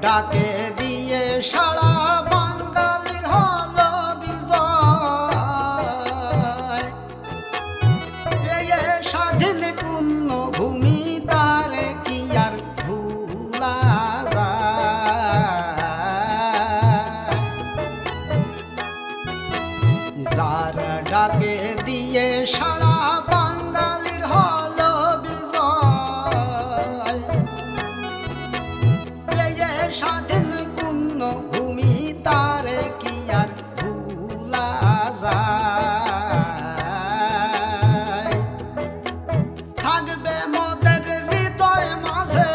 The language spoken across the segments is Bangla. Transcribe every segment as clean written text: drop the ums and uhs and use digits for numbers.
ডাকে দিয়ে সারা বাঙালির হলো বিজয়। এ স্বাধীন পূর্ণ ভূমি তার কি আর ভুলা যায়। যার ডাকে দিয়ে সারা বাঙালির হলো বিজয়। এ স্বাধীন পূর্ণ ভূমি তার কি আর ভুলা যায়। থাকবে মোদের হৃদয় মাঝে,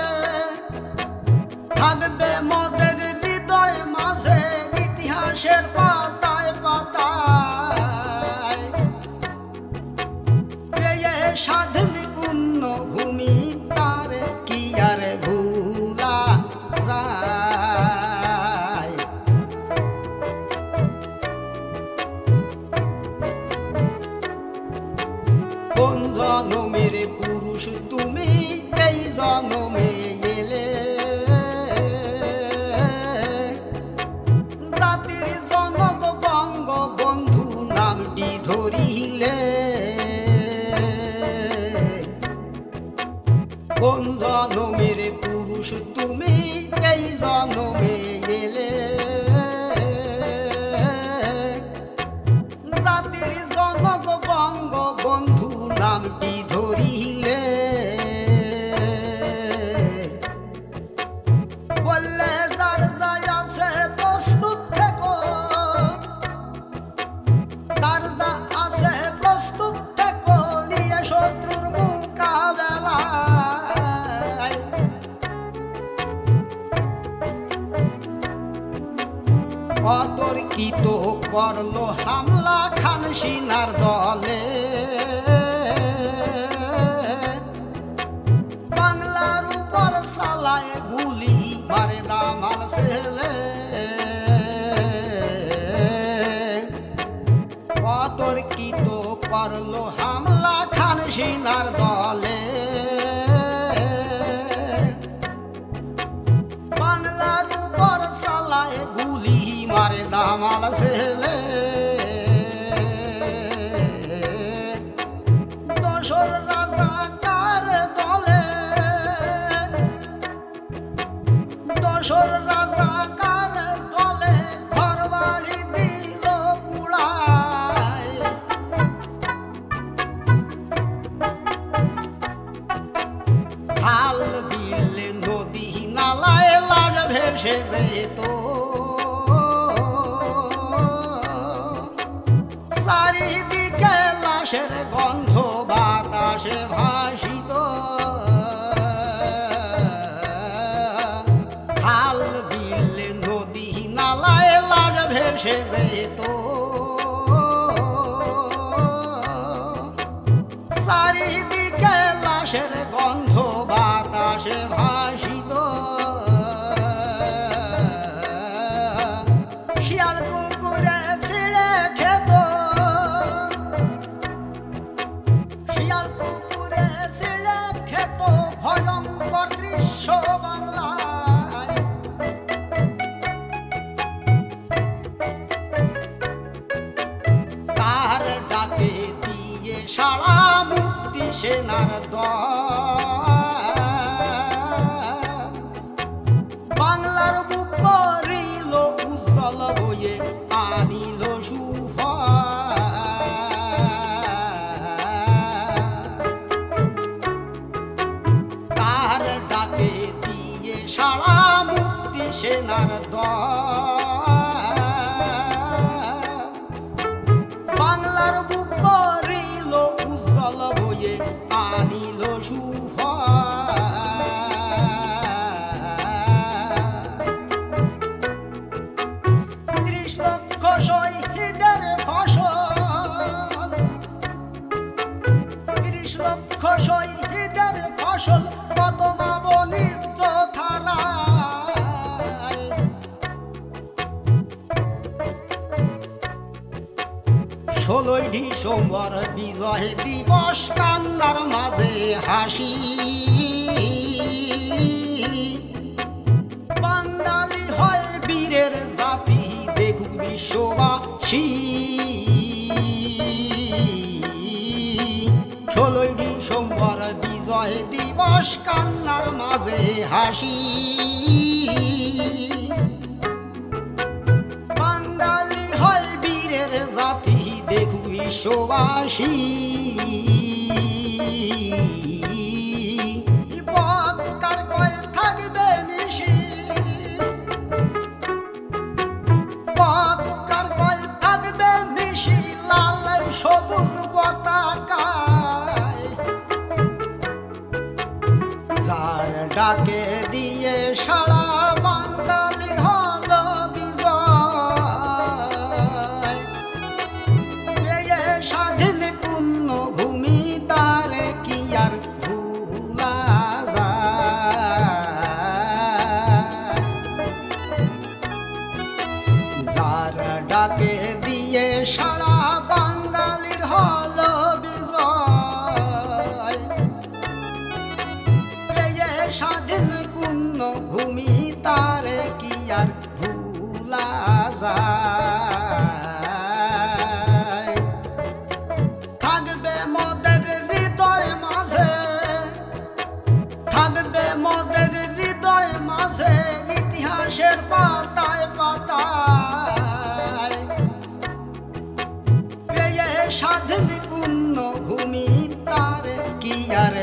থাকবে মোদের হৃদয় মাঝে ইতিহাসের পাতায় পাতায়। এ স্বাধীন পূর্ণ ভূমি তার কি আর ভুলা যায়। কোন জনমের পুরুষ তুমি এই জনমে এলে, জাতির জনক বঙ্গবন্ধু নামটি ধরিলে। কোন জনমের পুরুষ তুমি এই জনমে এলে, জাতির জনক বঙ্গবন্ধু নামটি ধরিলে। বললে যার যাই আছে প্রস্তুত থেকো, যার যা আছে প্রস্তুত থেকো নিয়ে শত্রুর মোকাবেলায়। অতর্কিত করলো হামলা খান সিনার দলে, বাংলার উপর চালায় গুলি মারে দামাল ছেলে। অতর্কিত করলো হামলা খান সিনার দলে, বাংলার উপর চালায় গুলি মারে দামাল ছেলে। দোসর রাজাকার দলে, দোসর রাজাকার দলে ঘর বাড়ি দিল পুড়ায়। খাল বিল নদী নালায় লাশ ভেসে যেত, চারিদিকে লাশের গন্ধ বাতাসে ভাসিত। খাল বিল নদী নালায় লাশ ভেসে যেত, চারিদিকে লাশের গন্ধ বাতাসে ভাসিত। শিয়াল কুকুরে ছিঁড়ে খেত, শিয়াল কুকুরে ছিঁড়ে খেত ভয়ঙ্কর দৃশ্য বাংলায়। তার ডাকে দিয়ে সারা মুক্তি সেনার দল, বাংলার বুক করিল উজ্জ্বল বয়ে আনিল সুফল। তার ডাকে দিয়ে সারা মুক্তি সেনার দল, বাংলার বুক করিল উজ্জ্বল বয়ে আনিল সুফল। ৩০ লক্ষ শহীদের ফসল, ৩০ লক্ষ শহীদের ফসল কত মা বনিজ থানায়। ১৬ই ডিসেম্বর বিজয় দিবস কান্নার মাঝে হাসি। বাংলা দিবস কান্নার মাঝে হাসি বাঙালি হয় বীরের জাতি দেখু বিশ্ববাসী বক্কার কয় থাকবে মিশি বক্কার কয় থাকবে মিশি লাল সবুজ পতাকায় যার ডাকে দিয়ে সারা বাঙালির হল বিজয় পেয়ে স্বাধীন পূর্ণ ভূমি তার কি আর ভুলা যায় যার ডাকে দিয়ে সারা বাঙালির হল বিজয় পেয়ে স্বাধীন পূর্ণ ভূমি তার কি আর ভুলা যায় থাকবে মোদের হৃদয় মাঝে থাকবে মোদের হৃদয় মাঝে ইতিহাসের পাতায় পাতায় পেয়ে স্বাধীন পূর্ণ ভূমি তার কি আর